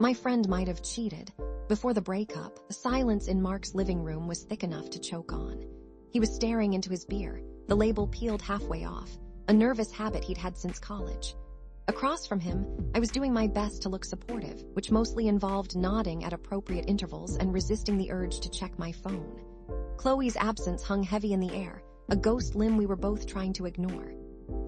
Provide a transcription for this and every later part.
My friend might have cheated. Before the breakup, the silence in Mark's living room was thick enough to choke on. He was staring into his beer, the label peeled halfway off, a nervous habit he'd had since college. Across from him, I was doing my best to look supportive, which mostly involved nodding at appropriate intervals and resisting the urge to check my phone. Chloe's absence hung heavy in the air, a ghost limb we were both trying to ignore.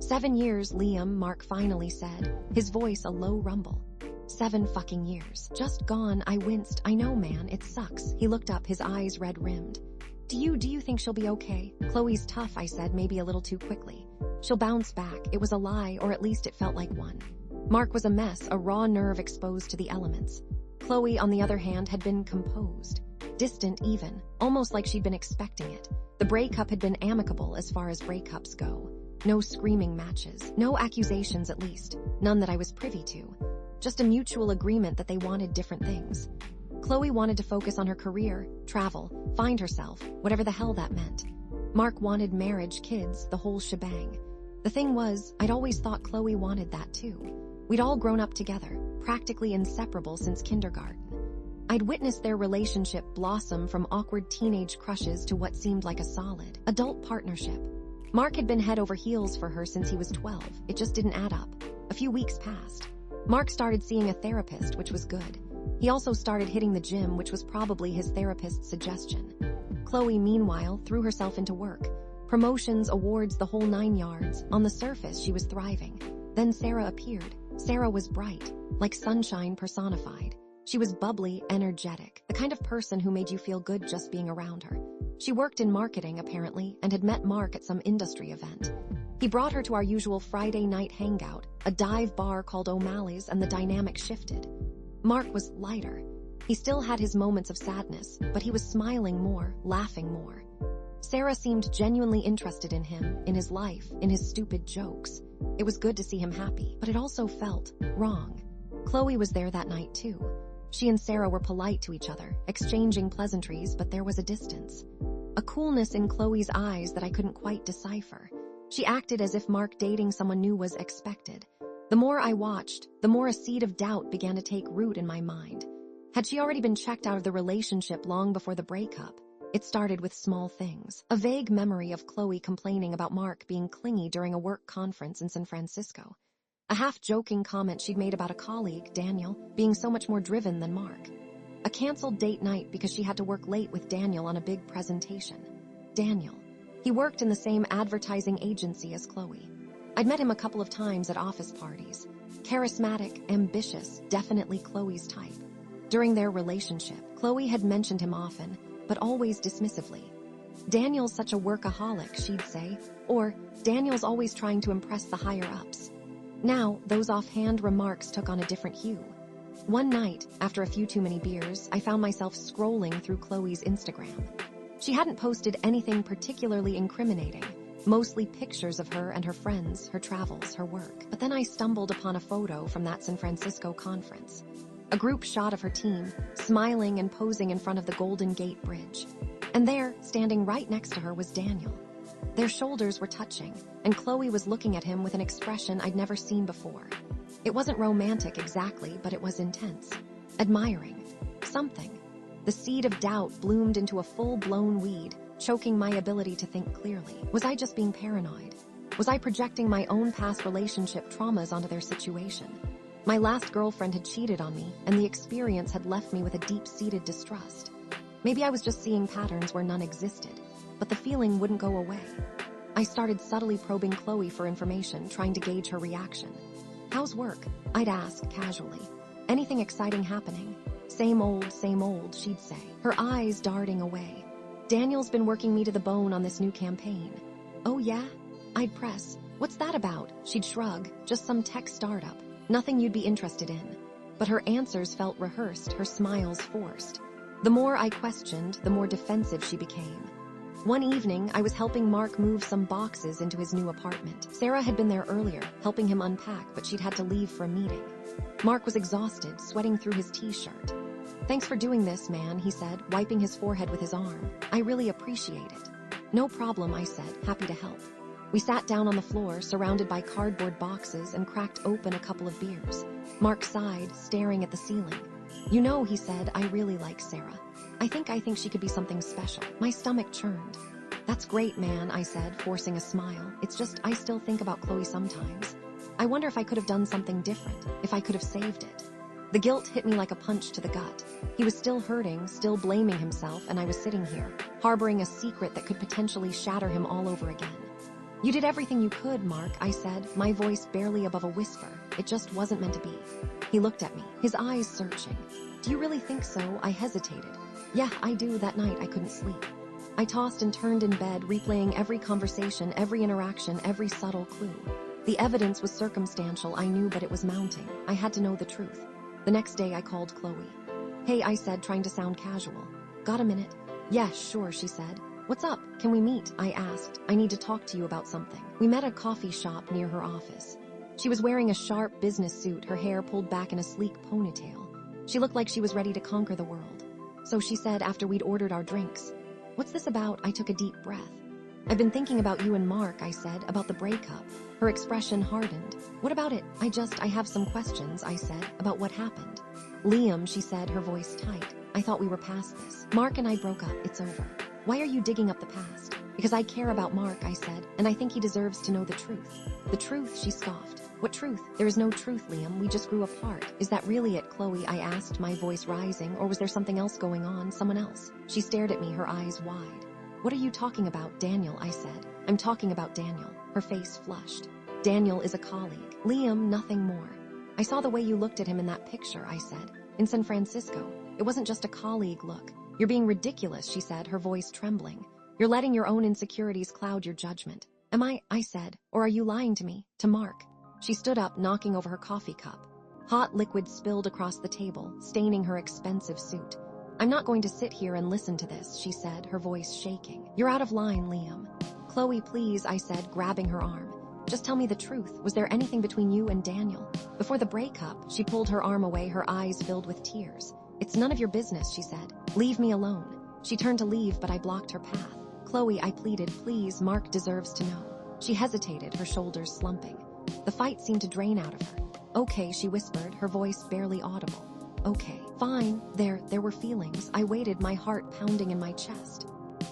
7 years, Liam, Mark finally said, his voice a low rumble. 7 fucking years. Just gone, I winced. I know, man, it sucks. He looked up, his eyes red-rimmed. Do you think she'll be okay? Chloe's tough, I said, maybe a little too quickly. She'll bounce back. It was a lie, or at least it felt like one. Mark was a mess, a raw nerve exposed to the elements. Chloe, on the other hand, had been composed. Distant even, almost like she'd been expecting it. The breakup had been amicable as far as breakups go. No screaming matches, no accusations at least, none that I was privy to. Just a mutual agreement that they wanted different things. Chloe wanted to focus on her career, travel, find herself, whatever the hell that meant. Mark wanted marriage, kids, the whole shebang. The thing was, I'd always thought Chloe wanted that too. We'd all grown up together, practically inseparable since kindergarten. I'd witnessed their relationship blossom from awkward teenage crushes to what seemed like a solid, adult partnership. Mark had been head over heels for her since he was 12. It just didn't add up. A few weeks passed. Mark started seeing a therapist, which was good. He also started hitting the gym, which was probably his therapist's suggestion. Chloe, meanwhile, threw herself into work. Promotions, awards, the whole 9 yards. On the surface, she was thriving. Then Sarah appeared. Sarah was bright, like sunshine personified. She was bubbly, energetic, the kind of person who made you feel good just being around her. She worked in marketing, apparently, and had met Mark at some industry event. He brought her to our usual Friday night hangout, a dive bar called O'Malley's, and the dynamic shifted. Mark was lighter. He still had his moments of sadness, but he was smiling more, laughing more. Sarah seemed genuinely interested in him, in his life, in his stupid jokes. It was good to see him happy, but it also felt wrong. Chloe was there that night too. She and Sarah were polite to each other, exchanging pleasantries, but there was a distance. A coolness in Chloe's eyes that I couldn't quite decipher. She acted as if Mark dating someone new was expected. The more I watched, the more a seed of doubt began to take root in my mind. Had she already been checked out of the relationship long before the breakup? It started with small things. A vague memory of Chloe complaining about Mark being clingy during a work conference in San Francisco. A half-joking comment she'd made about a colleague, Daniel, being so much more driven than Mark. A canceled date night because she had to work late with Daniel on a big presentation. Daniel. He worked in the same advertising agency as Chloe. I'd met him a couple of times at office parties. Charismatic, ambitious, definitely Chloe's type. During their relationship, Chloe had mentioned him often, but always dismissively. Daniel's such a workaholic, she'd say, or Daniel's always trying to impress the higher-ups. Now, those offhand remarks took on a different hue. One night, after a few too many beers, I found myself scrolling through Chloe's Instagram. She hadn't posted anything particularly incriminating, mostly pictures of her and her friends, her travels, her work. But then I stumbled upon a photo from that San Francisco conference. A group shot of her team, smiling and posing in front of the Golden Gate Bridge. And there, standing right next to her, was Daniel. Their shoulders were touching, and Chloe was looking at him with an expression I'd never seen before. It wasn't romantic exactly, but it was intense. Admiring. Something. The seed of doubt bloomed into a full-blown weed, choking my ability to think clearly. Was I just being paranoid? Was I projecting my own past relationship traumas onto their situation? My last girlfriend had cheated on me, and the experience had left me with a deep-seated distrust. Maybe I was just seeing patterns where none existed, but the feeling wouldn't go away. I started subtly probing Chloe for information, trying to gauge her reaction. "How's work?" I'd ask casually. "Anything exciting happening?" Same old, she'd say, her eyes darting away. "Daniel's been working me to the bone on this new campaign." "Oh yeah?" I'd press. "What's that about?" She'd shrug. "Just some tech startup. Nothing you'd be interested in." But her answers felt rehearsed, her smiles forced. The more I questioned, the more defensive she became. One evening, I was helping Mark move some boxes into his new apartment. Sarah had been there earlier, helping him unpack, but she'd had to leave for a meeting. Mark was exhausted, sweating through his t-shirt. "Thanks for doing this, man," he said, wiping his forehead with his arm. "I really appreciate it." "No problem," I said, happy to help. We sat down on the floor, surrounded by cardboard boxes, and cracked open a couple of beers. Mark sighed, staring at the ceiling. You know, he said, I really like Sarah. I think she could be something special. My stomach churned. That's great, man, I said, forcing a smile. It's just I still think about Chloe sometimes. I wonder if I could have done something different, if I could have saved it. The guilt hit me like a punch to the gut. He was still hurting, still blaming himself, and I was sitting here, harboring a secret that could potentially shatter him all over again. You did everything you could, Mark, I said, my voice barely above a whisper. It just wasn't meant to be. He looked at me, his eyes searching. Do you really think so? I hesitated. Yeah, I do. That night I couldn't sleep. I tossed and turned in bed, replaying every conversation, every interaction, every subtle clue. The evidence was circumstantial, I knew, but it was mounting. I had to know the truth. The next day I called Chloe. Hey, I said, trying to sound casual. Got a minute? Yeah, sure, she said. What's up? Can we meet? I asked. I need to talk to you about something. We met at a coffee shop near her office. She was wearing a sharp business suit, her hair pulled back in a sleek ponytail. She looked like she was ready to conquer the world. So she said after we'd ordered our drinks, "What's this about?" I took a deep breath. "I've been thinking about you and Mark," I said, "about the breakup." Her expression hardened. "What about it?" I have some questions," I said, "about what happened." "Liam," she said, her voice tight. "I thought we were past this. Mark and I broke up. It's over." "Why are you digging up the past?" "Because I care about Mark," I said, "and I think he deserves to know the truth." "The truth?" she scoffed. "What truth?" "There is no truth, Liam. We just grew apart." "Is that really it, Chloe?" I asked, my voice rising. "Or was there something else going on, someone else?" She stared at me, her eyes wide. "What are you talking about?" "Daniel," I said. "I'm talking about Daniel." Her face flushed. "Daniel is a colleague. Liam, nothing more." "I saw the way you looked at him in that picture," I said. "In San Francisco. It wasn't just a colleague look." "You're being ridiculous," she said, her voice trembling. "You're letting your own insecurities cloud your judgment." "Am I?" I said. "Or are you lying to me? To Mark?" She stood up, knocking over her coffee cup. Hot liquid spilled across the table, staining her expensive suit. "I'm not going to sit here and listen to this," she said, her voice shaking. "You're out of line, Liam." "Chloe, please," I said, grabbing her arm. "Just tell me the truth. Was there anything between you and Daniel?" Before the breakup, she pulled her arm away, her eyes filled with tears. "It's none of your business," she said. "Leave me alone." She turned to leave, but I blocked her path. "Chloe," I pleaded, "please, Mark deserves to know." She hesitated, her shoulders slumping. The fight seemed to drain out of her. "Okay," she whispered, her voice barely audible. "Okay, fine." There were feelings. I waited, my heart pounding in my chest.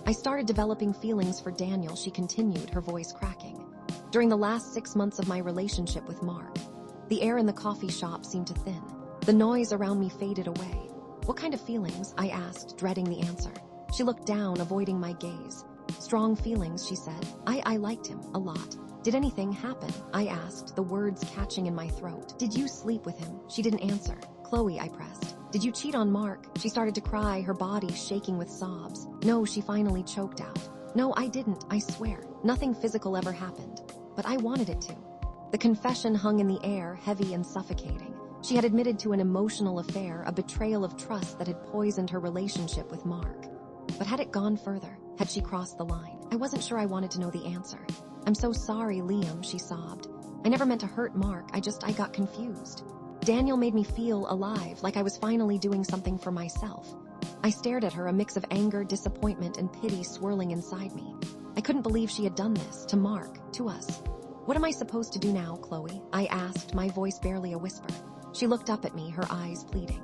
"I started developing feelings for Daniel," she continued, her voice cracking. "During the last 6 months of my relationship with Mark." The air in the coffee shop seemed to thin. The noise around me faded away. "What kind of feelings?" I asked, dreading the answer. She looked down, avoiding my gaze. "Strong feelings," she said. I liked him, a lot." "Did anything happen?" I asked, the words catching in my throat. "Did you sleep with him?" She didn't answer. "Chloe," I pressed. "Did you cheat on Mark?" She started to cry, her body shaking with sobs. "No," she finally choked out. "No, I didn't, I swear. Nothing physical ever happened. But I wanted it to." The confession hung in the air, heavy and suffocating. She had admitted to an emotional affair, a betrayal of trust that had poisoned her relationship with Mark. But had it gone further? Had she crossed the line? I wasn't sure I wanted to know the answer. "I'm so sorry, Liam," she sobbed. "I never meant to hurt Mark, I got confused. Daniel made me feel alive, like I was finally doing something for myself." I stared at her, a mix of anger, disappointment, and pity swirling inside me. I couldn't believe she had done this, to Mark, to us. "What am I supposed to do now, Chloe?" I asked, my voice barely a whisper. She looked up at me, her eyes pleading.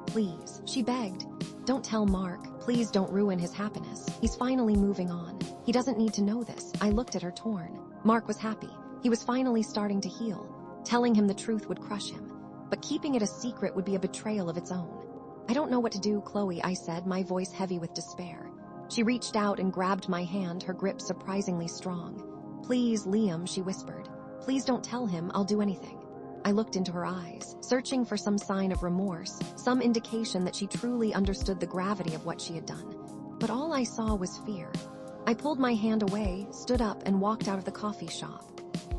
"Please," she begged. "Don't tell Mark. Please don't ruin his happiness. He's finally moving on. He doesn't need to know this." I looked at her, torn. Mark was happy. He was finally starting to heal. Telling him the truth would crush him. But keeping it a secret would be a betrayal of its own. "I don't know what to do, Chloe," I said, my voice heavy with despair. She reached out and grabbed my hand, her grip surprisingly strong. "Please, Liam," she whispered. "Please don't tell him. I'll do anything." I looked into her eyes, searching for some sign of remorse, some indication that she truly understood the gravity of what she had done. But all I saw was fear. I pulled my hand away, stood up, and walked out of the coffee shop.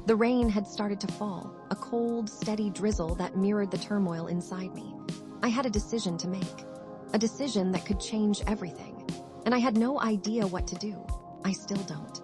The rain had started to fall, a cold, steady drizzle that mirrored the turmoil inside me. I had a decision to make. A decision that could change everything. And I had no idea what to do. I still don't.